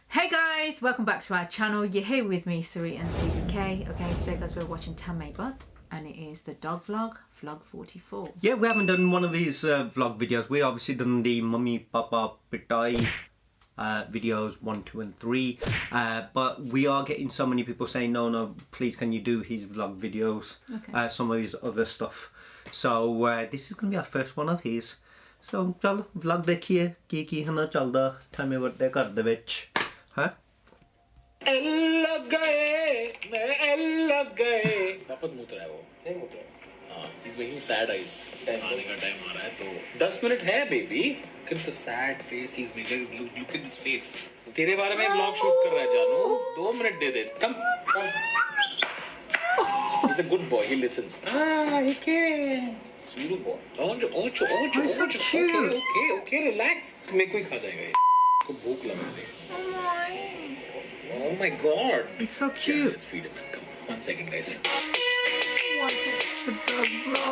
Hey guys, welcome back to our channel. You're here with me, Suri and CBK. Okay, today guys we're watching Tanmay Butt and it is the dog vlog, vlog 44. Yeah, we haven't done one of these vlog videos. We obviously done the Mummy Papa Pitai videos 1, 2 and 3. But we are getting so many people saying, no, please can you do his vlog videos, Okay. some of his other stuff. So this is going to be our first one of his. So चल vlog देखिए की है ना चलदा Tanmay Butt दे घर दे विच हाँ लग गए मैं लग गए वापस मुत रहा है वो नहीं मुत रहा हाँ he's making sad eyes आने का टाइम आ रहा है तो 10 मिनट है बेबी कितना तो sad face he's making look at this face तेरे बारे में ब्लॉग शूट कर रहा है जानू 2 minute they come he's a good boy he listens he can sweet boy okay relax तुम्हें कोई खा जाएगा ये को भूख लग रही है Oh my god! He's so Yeah, cute. let's feed him and come. 1 second, guys.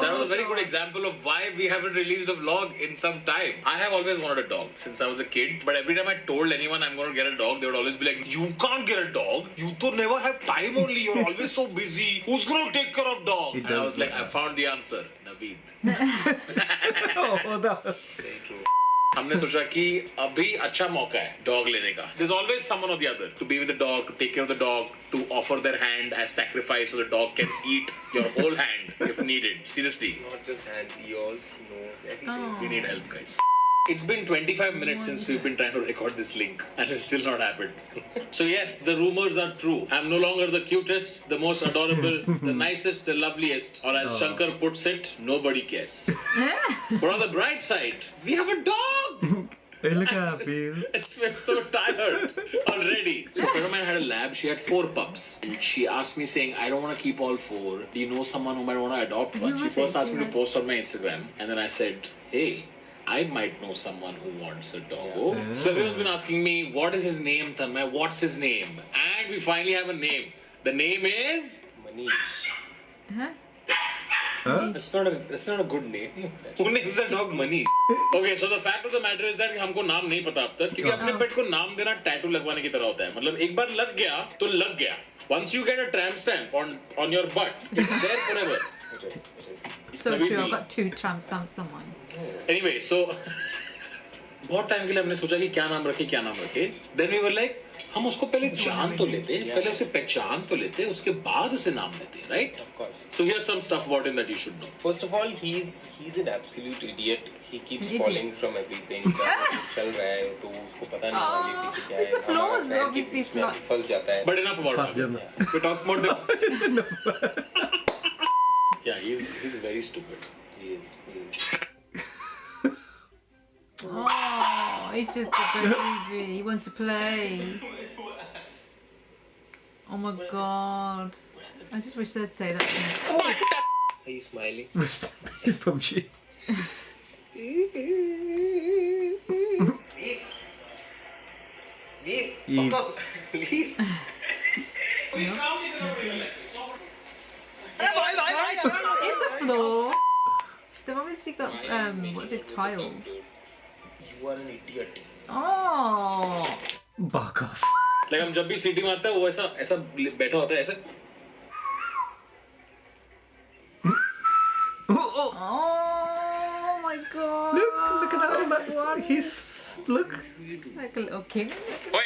That was a very good example of why we haven't released a vlog in some time. I have always wanted a dog since I was a kid. But every time I told anyone I'm going to get a dog, they would always be like, "You can't get a dog. You to never have time only. You're always so busy. Who's going to take care of dog?" And I was like, I found the answer. Naveed. Oh, no. Very true. हमने सोचा कि अभी अच्छा मौका है dog लेने का there's always someone or the other to be with the dog to take care of the dog to offer their hand as sacrifice so the dog can eat your whole hand if needed seriously Not just hand, ears, nose, everything. we need help guys it's been 25 minutes since we've been trying to record this link and it's still not happened so yes the rumors are true I'm no longer the cutest the most adorable the nicest the loveliest or as Shankar puts it nobody cares but on the bright side we have a dog Hey, look at me. I'm so tired already. So a friend of mine had a lab. She had 4 pups. And she asked me saying, I don't want to keep all 4. Do you know someone who might want to adopt one? She first asked me to post on my Instagram. And then I said, hey, I might know someone who wants a doggo. So everyone's been asking me, what is his name, Tanmay? What's his name? And we finally have a name. The name is... Manish. Huh? It's not a good name. Who names a dog Money? Okay, so the fact of the matter is that हमको नाम नहीं पता अब तक क्योंकि अपने पेट को नाम देना टैटू लगवाने की तरह होता है मतलब एक बार लग गया तो लग गया Once you get a tramp stamp on your butt, it's there forever. It is. So true, I've got 2 tramp stamps on mine. Anyway, so बहुत टाइम के लिए हमने सोचा कि क्या नाम रखे Then we were like, हम उसको पहले जान तो लेते पहले उसे पहचान तो लेते उसके बाद उसे नाम देते right? Of course. So here's some stuff about him that you should know. First of all, he's an absolute idiot. He keeps An idiot. falling from everything. चल रहा है तो उसको पता नहीं आगे पीछे क्या है. it's the flaws, हमारा पैर के obviously बीच में it's not- फंस जाता है. But enough about him. We're talking about the... Yeah, he's very stupid. He is. Oh, he's just a baby. He wants to play. Oh my god. I just wish they'd say that to me. Are you smiling? He's PUBG. It's a flaw. They've obviously got, what's it, tiles. You are an idiot. Oh. Back off. Like हम जब भी सीटी मारता है वो ऐसा बैठा होता है ऐसा Oh my god. Look at that one. That's, he's look. Like a little king. Oi!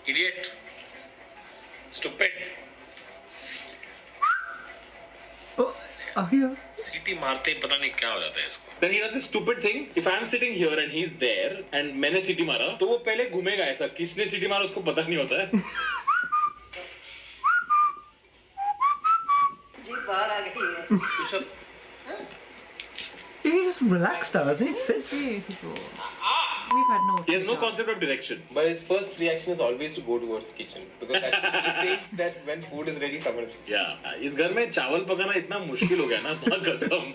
Idiot! Stupid! Oh yeah. सीटी मारते ही पता नहीं क्या हो जाता है इसको Then he does this stupid thing. If I'm sitting here and he's there and मैंने सीटी मारा तो वो पहले घूमेगा ऐसा किसने सीटी मारा उसको पता नहीं होता है जी बाहर आ गई है He just relaxed now. I think he sits. Beautiful. We've had no. He has no concept of direction. But his first reaction is always to go towards the kitchen because actually he thinks that when food is ready, someone is. Yeah. इस घर में चावल पकाना इतना मुश्किल हो गया ना माँ कसम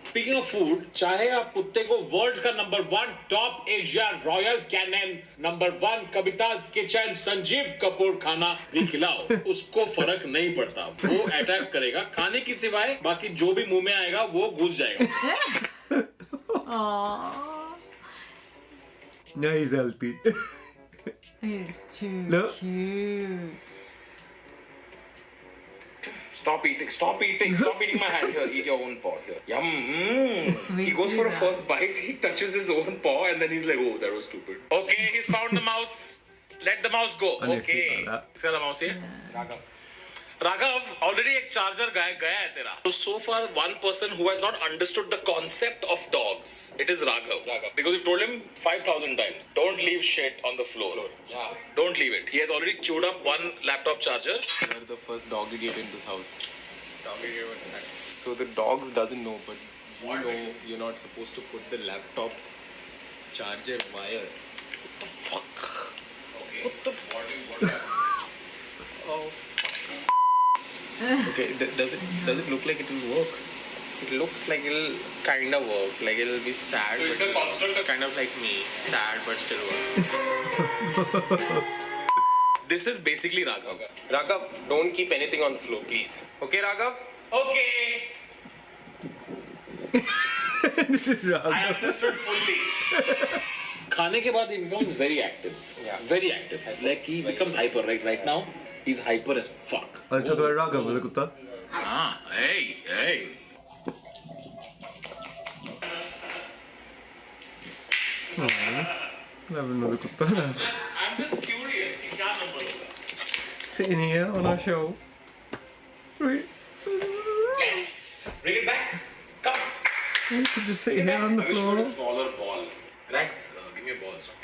Speaking of food, चाहे आप कुत्ते को वर्ल्ड का number 1 top Asia Royal Canin number 1 Kavita's kitchen Sanjeev Kapoor खाना भी खिलाओ उसको फर्क नहीं पड़ता वो अटैक करेगा खाने की सिवाय बाकी जो भी मुंह में आएगा वो घुस जाएगा Aww. No, he's healthy. It's too Look. cute. Stop eating. Stop eating. Stop eating my hand. Here, eat your own paw. Here. Yum. We He goes do for a that. first bite. He touches his own paw and then he's like, oh, that was stupid. Okay, he's found the mouse. Let the mouse go. I didn't see Okay. that. इसका नाम मौसी है Raghav already एक charger गया है तेरा so far one person who has not understood the concept of dogs it is Raghav because we've told him 5,000 times don't leave shit on the floor Yeah. don't leave it he has already chewed up one laptop charger You're the first dog idiot in this house. Dog idiot. So the dogs doesn't know, but you know you're not supposed to put the laptop charger wire. fuck Okay, does it look like it will work? It looks like it'll kind of work. Like it'll be sad, So it's but a constant kind of like me, sad but still work. this is basically Raghav Raghav, don't keep anything on the floor, please. Okay, Raghav? okay I understood fully खाने के बाद he becomes very active Yeah. very active like he becomes hyper right now he's hyper as fuck I'll talk about Raghav, the kutta. ah hey I have another kutta. I'm just curious कि क्या number होगा Sitting here on our show. Wait, yes bring it back come you could just sit here on the I wish for a floor. smaller ball Rex give me a ball son.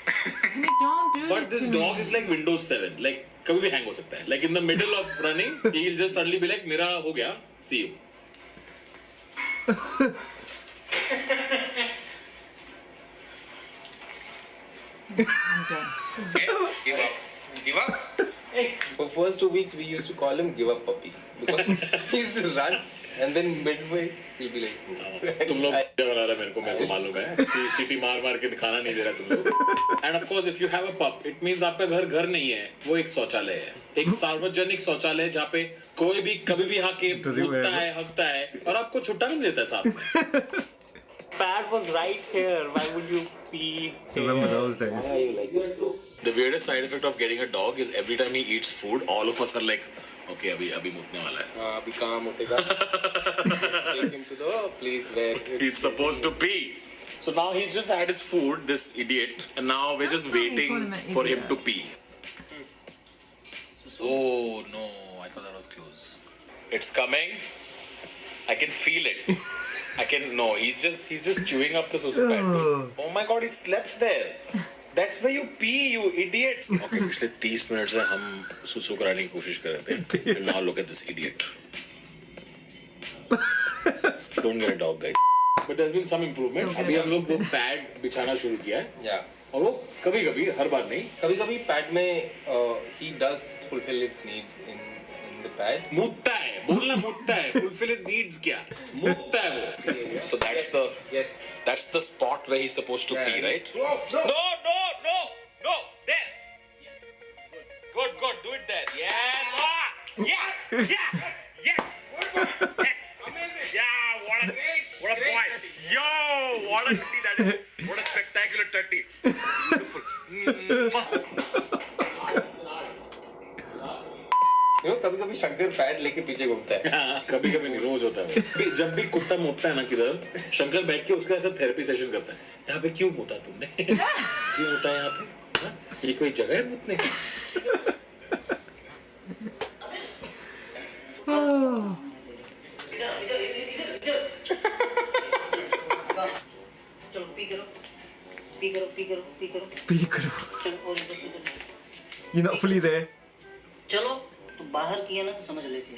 Hey, don't do But this this to dog me. is like Windows 7. Like कभी भी hang हो सकता है. Like in the middle of running, he'll just suddenly be like मेरा हो गया. See you. I'm done. Give up. Give up? For first 2 weeks, we used to call him Give Up Puppy. Because he used to run and then midway, he'll be like, तुम लोग क्या बना रहे मेरे को मालूम है कि सीटी मार के दिखाना नहीं दे रहा तुम लोग end of course if you have a पप इट मींस आपका घर नहीं है वो एक शौचालय है एक सार्वजनिक शौचालय जहाँ पे कोई भी कभी भी आके मुतता है हकता है और आपको छुट्टा नहीं देता साहब Pad was right here. Why would you pee? Remember those days? The weirdest side effect of getting a dog is every time he eats food all of us are like okay अभी मुतने वाला है अभी कहाँ मुतेगा? Take him to the place where He's supposed to pee. So now he's just had his food, this idiot, and now we're just That's why you call waiting him an for him idiot. to pee. Oh no, I thought that was close. It's coming. I can feel it. No, he's just chewing up the susu pad. Oh my god, he slept there. That's where you pee, you idiot. Okay, पिछले 30 minute से हम सुसु कराने की कोशिश कर रहे थे. And now look at this idiot. Don't get a dog, guys. But there's been some improvement. Don't get a अभी हम dog. लोग वो पैड बिछाना शुरू किया है Yeah. और वो कभी-कभी हर बार नहीं कभी-कभी pad में he does fulfill its needs in the pad. मुतता है बोलना मुतता है fulfill his needs क्या मुतता है वो so Yes. that's the spot where he's supposed to pee right No. no there good do it there yes yeah yes Amazing. yeah what a point yo what a titty that is what a spectacular titty You know, कभी-कभी Shankar pad लेके पीछे घूमता है. कभी नहीं रोज होता है वो। जब भी कुत्ता मुतता है ना किधर शंकर बैठ के उसका ऐसा थेरेपी सेशन करता है यहाँ पे क्यों मुता तुमने क्यों मुता है यहाँ पे हाँ? ये कोई जगह है मुतने की चलो पी करो Pee karo. चलो और इधर पी करो You're not fully there. चलो तो बाहर किया ना तो समझ लेते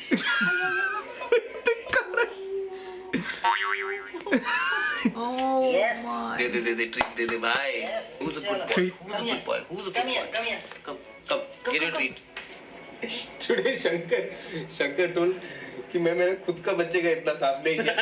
Oh Yes. my. They treat दे भाई Who's a good boy? Treat. Who's a good boy? Who's a good boy? Come get your treat. Today Shankar told कि मैं मेरे खुद का बच्चे का इतना साफ नहीं किया.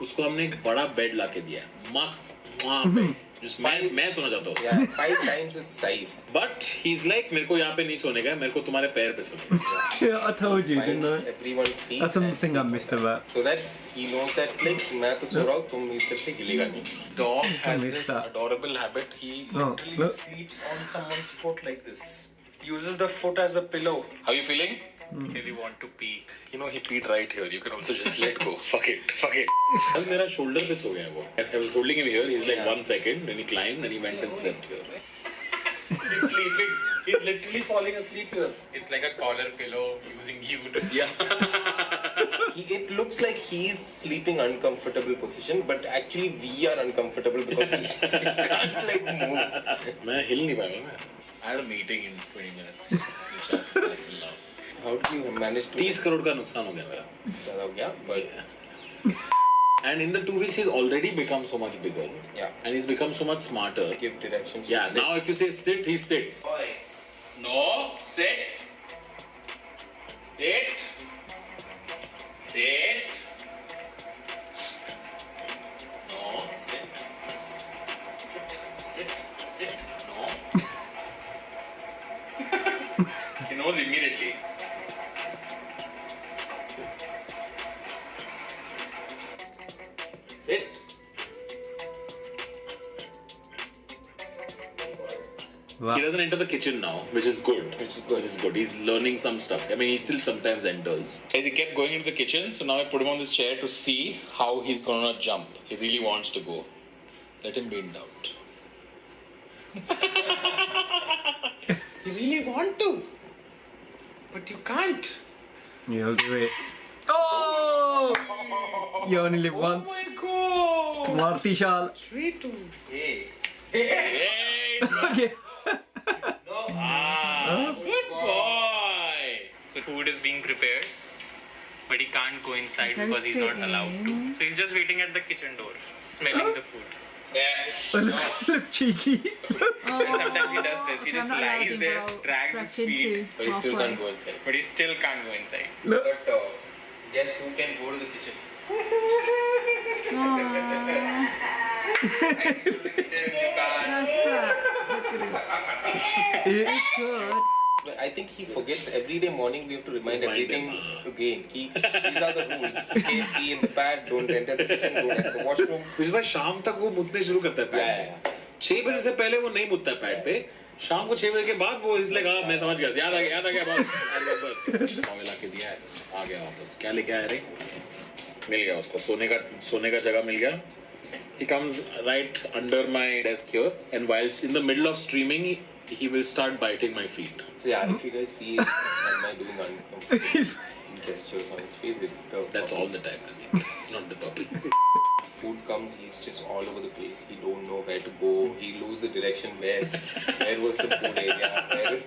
उसको हमने एक बड़ा बेड ला के दिया है मस्त वहाँ पे just मैं सोना चाहता हूँ Yeah, 5 times his size. but he's like मेरे को यहाँ पे नहीं सोने का मेरे को तुम्हारे पैर पे सोने का Yeah, I told you, didn't Finds I? everyone's feet. That's something I and missed sleep on about. them. So that he knows that like मैं तो सो रहा हूँ तुम इधर से हिलेगा नहीं. dog has missed this that. adorable habit he Oh, literally look. sleeps on someone's foot like this uses the foot as a pillow how you feeling really want to pee you know he peed right here you can also just let go fuck it अब मेरा shoulder पे सो गया वो I was holding him here he's like 1 second then he climbed and he went and slept here he's sleeping he's literally falling asleep here It's like a collar pillow using you to yeah It looks like he's sleeping uncomfortable position, but actually we are uncomfortable because we can't like move. मैं हिल नहीं पाया मैं I had a meeting in 20 minutes which I have to cancel now How do you manage to? 30 crore का नुकसान हो गया मेरा ज़्यादा हो गया, but and in the 2 weeks he's already become so much bigger Yeah. and he's become so much smarter give directions. yeah to sit. now if you say sit he sits no sit no sit no he knows immediately sit Wow. he doesn't enter the kitchen now, which is good. He's learning some stuff. I mean, he still sometimes enters. As he kept going into the kitchen, so now I put him on this chair to see how he's gonna jump. He really wants to go. Let him be in doubt. You really want to, but you can't. You'll do it. Oh! You only live once. Oh my god! Marty Shal. Hey! Okay. Good boy! So food is being prepared, but he can't go inside Can because he's not sit allowed in. to. So he's just waiting at the kitchen door, smelling the food. Look cheeky. And sometimes he does this. He just I'm not allowed lies him, there, but I'll drags his scratch feet, into But he still halfway. can't go inside. but he still can't go inside. Look. But guess who can go to the kitchen? That's look at it. It's good. I think he forgets every day morning. We have to remind everything again. These are the rules. Okay, pee in the pad. Don't enter the kitchen. Don't enter the washroom. इस बार शाम तक वो मुतने शुरू करता है pad पे 6 बजे से पहले वो नहीं मुतता है पैड पे शाम को 6 बजे के बाद वो इस लगा मैं समझ गया याद आ गया बस पाव ला के दिया है आ गया वापस क्या लेके आया रे मिल गया उसको सोने का जगह मिल गया he comes right under my desk here and whilst in the middle of streaming he will start biting my feet So yeah, if you guys see Alma doing uncomfortable gestures on his face, it's the that's all the time I mean it's not the puppy food comes, he's just all over the place. He don't know where to go. He lose the direction. Where was the food area? Where is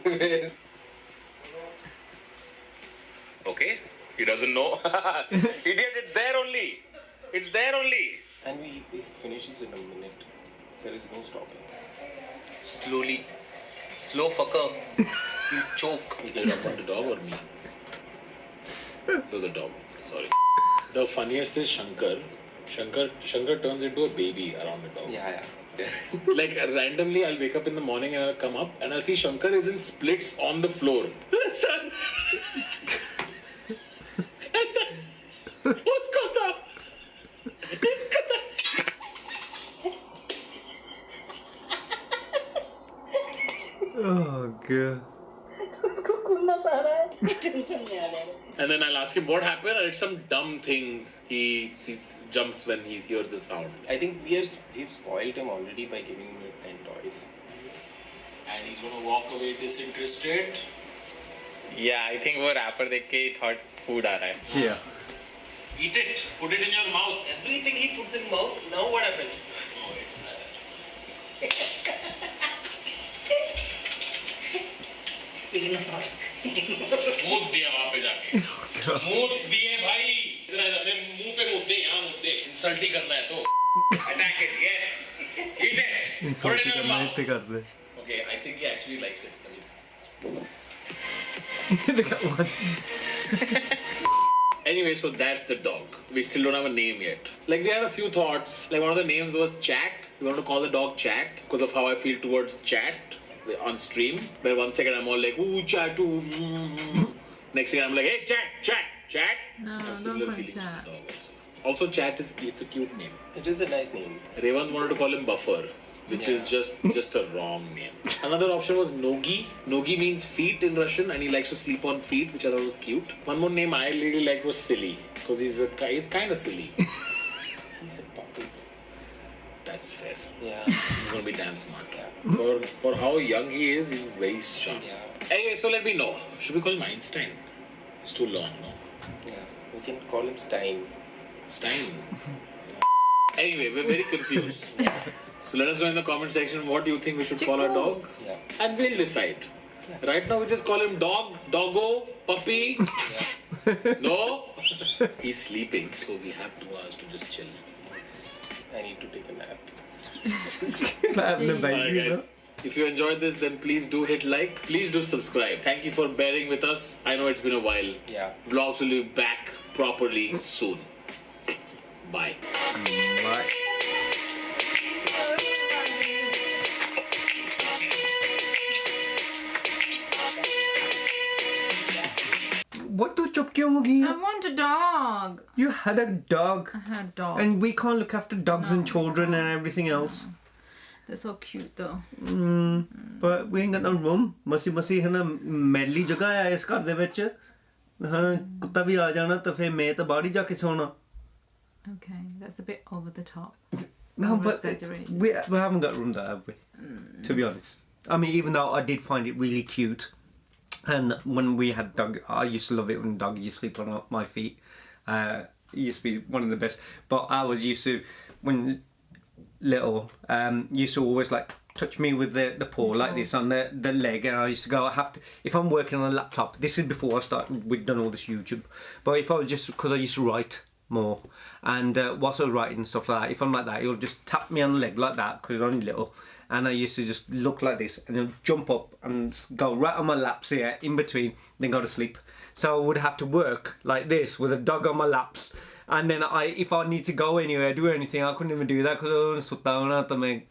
okay he doesn't know idiot it's there only and he finishes in a minute. There is no stopping. Slowly. Slow fucker. You choke. you get up on the dog or me no the dog sorry the funniest is Shankar turns into a baby around the dog Yeah. like randomly I'll wake up in the morning and I'll come up and I'll see Shankar is in splits on the floor. Son. What's got up? It's got up. Oh god. And then I'll ask him what happened and it's some dumb thing he jumps when he hears the sound. I think we've spoiled him already by giving him like 10 toys. And he's gonna walk away disinterested. Yeah, I think वो rapper देख के he thought food आ रहा है. Yeah. Eat it. Put it in your mouth. Everything he puts in mouth. Now what happened? No, it's not. मूत दिया वहाँ पे जाके मूत दिए भाई इतना अपने मुंह पे मूत दे यहाँ मूत दे इंसल्ट ही करना है तो attack it yes eat it put it in your mouth कर दे. okay I think he actually likes it Look at one. Anyway, so that's the dog. We still don't have a name yet. Like, we had a few thoughts. Like, one of the names was Chat. We want to call the dog Chat because of how I feel towards Chat on stream. But 1 second I'm all like, ooh, Chat, ooh. Next second I'm like, hey, Chat. No, That's don't similar call feelings Chat. to the dog also. Chat it's a cute name. It is a nice name. Revan wanted to call him Buffer, which is just a wrong name. Another option was Nogi. Nogi means feet in Russian, and he likes to sleep on feet, which I thought was cute. One more name I really liked was Silly, because he's kind of silly. He's a puppy. That's fair. Yeah. He's gonna be damn smart. For how young he is, he's very sharp. Yeah. Anyway, so let me know. Should we call him Einstein? It's too long, no? Yeah. We can call him Stein. Stein. Anyway, we're very confused. So let us know in the comment section what do you think we should call our dog, Yeah. and we'll decide. Right now we just call him dog, doggo, puppy. No, he's sleeping, so we have 2 hours to just chill. I need to take a nap. Having a Alright baby, you know? guys, if you enjoyed this, then please do hit like. Please do subscribe. Thank you for bearing with us. I know it's been a while. Yeah. Vlogs will be back properly soon. Bye. Right. What do chup kyun ho gayi? I want a dog. You had a dog, I had dogs. and we can't look after dogs No, and we children and can't. everything else. They're so cute though. But we ain't got no room. मसी है ना मैली जगह है इस घर दे विच हाँ कुत्ता भी आ जाना तो फिर मैं तो बाहर ही जाके सोना. Okay, that's a bit over the top. No, but Over-exaggerated. we haven't got room there, have we? To be honest. I mean, even though I did find it really cute, and when we had Doug, I used to love it when Doug used to sleep on my feet. It used to be one of the best. But I was used to, when little, used to always like touch me with the paw like this on the leg, and I used to go, I have to, if I'm working on a laptop, this is before I started, we'd done all this YouTube, but if I was just, because I used to write more, and whilst I was writing and stuff like that, if I'm like that, he'll just tap me on the leg like that, because I'm only little, and I used to just look like this, and he'll jump up and go right on my laps here, in between, then go to sleep. So I would have to work like this, with a dog on my laps, and then if I need to go anywhere, do anything, I couldn't even do that, because I was sit down at the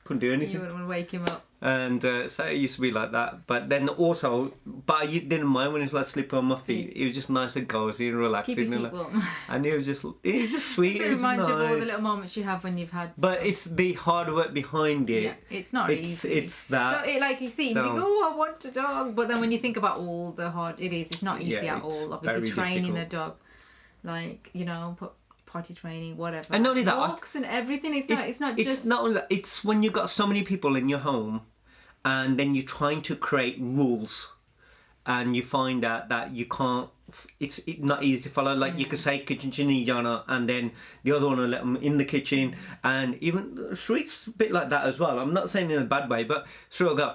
couldn't do anything. You wouldn't want to wake him up. And so it used to be like that. But then also, but I didn't mind when he was like sleeping on my feet. It was just nice and cozy and relaxing. Keep your and feet like, warm. and it was just sweet. It It was reminds you of all the nice. little moments you have when you've had. But it's the hard work behind it. Yeah, it's not easy. It's that. So it, like you see, you think, So- oh, I want a dog, but then when you think about all the hard it is, it's not easy Yeah, at it's all. Obviously, very training difficult. a dog, like potty training, whatever. And not only that, walks and everything. It's not It's just. not only that, it's when you've got so many people in your home, and then you're trying to create rules, and you find out that you can't. It's not easy to follow. Like you could say kitchen chini jana, and then the other one will let them in the kitchen, and even Sweet's a bit like that as well. I'm not saying in a bad way, but Sweet will go.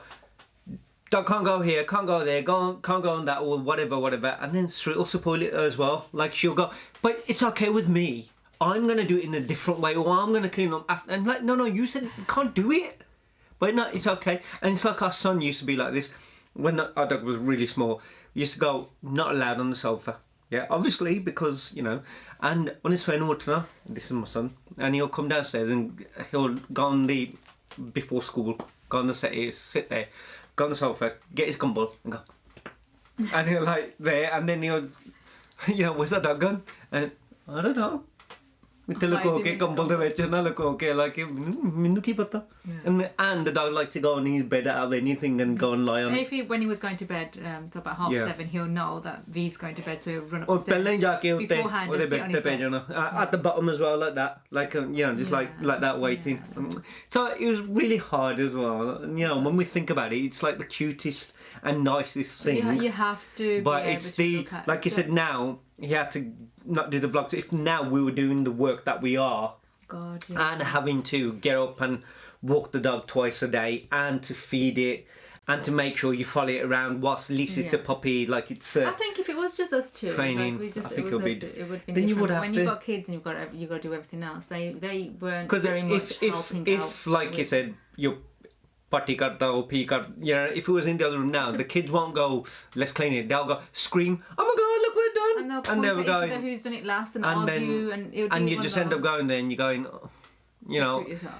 Dog can't go here, can't go there, can't go on that, or whatever. And then Sweet will spoil it as well. Like she'll go, but it's okay with me. I'm gonna do it in a different way, or I'm gonna clean up after. And like, no, you said you can't do it. But no, it's okay. And it's like our son used to be like this. When our dog was really small, we used to go, not allowed on the sofa. Yeah, obviously, because, you know. And when it's when Ortona, this is my son, and he'll come downstairs and he'll go on the, before school, go on the sit there, go on the sofa, get his gumball and go. And he'll like there, and then he'll, you know, where's that dog gone? And I don't know. ਤੇ ਲੁਕੋ ਕੇ ਕੰਬਲ ਦੇ ਵਿੱਚ ਨਾ ਲੁਕੋ ਕੇ like ਮੈਨੂੰ ਕੀ ਪਤਾ. And the dog liked to go on his bed out of anything and go and lie on it. When he was going to bed, so about 7:30, he'll know that V's going to bed, so he'll run Or upstairs ਪਹਿਲਾਂ ਹੀ ਜਾ ਕੇ ਉੱਤੇ beforehand ਉਹਦੇ and sit bed on ਤੇ his ਪੈ bed. ਜਾਣਾ. At the bottom as well, like that, like you know, just like that waiting. So it was really hard as well. And, you know, when we think about it, it's like the cutest and nicest thing. You have to. But be it's able to the look at like you stuff. said, now he had to not do the vlogs. If now we were doing the work that we are, God, yeah. and having to get up and walk the dog twice a day, and to feed it, and to make sure you follow it around whilst at least it's a puppy, like it's I think if it was just us two, training, like we just, I think it it'll was be- us, it would be then you different. would have when to- you've got kids and you've got to do everything else, they weren't because very much helping if out. like you with- said, your potty karta or pee karta, you know, if it was in the other room now, the kids won't go, let's clean it. They'll go scream, oh my god, look what we've done. and then they'll and point they at were each other going, who's done it last and and argue, then and it would and be you one just of end up those. going there and you're going, you Just know, do it yourself.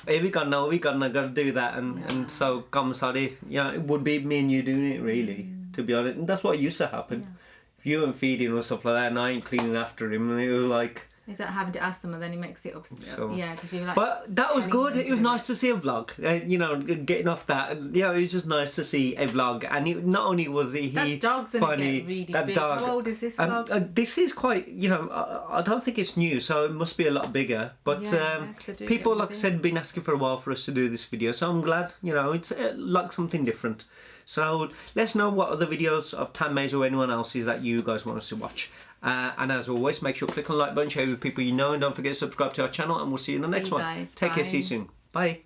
here we got to do that, and so come sorry, yeah, it would be me and you doing it really, to be honest, and that's what used to happen. If you weren't feeding or stuff like that, and I ain't cleaning after him, and it was like. Is that having to ask them, and then he makes it up? So- Yeah, because you're like. But that was telling good. them It was to do nice to see a vlog. You know, getting off that. You know, it was just nice to see a vlog. And not only was he That dog's gonna funny, get really that big. dog. How old is this vlog? This is quite. You know, I don't think it's new, so it must be a lot bigger. But Yeah, 'cause they do people, get like I big. said, been asking for a while for us to do this video. So I'm glad. You know, it's like something different. So let us know what other videos of Tan Maze or anyone else's that you guys want us to watch. And as always, make sure to click on the like button, share with people you know, and don't forget to subscribe to our channel, and we'll see you in the See next you one. guys. Take care, see you Bye. soon. Bye.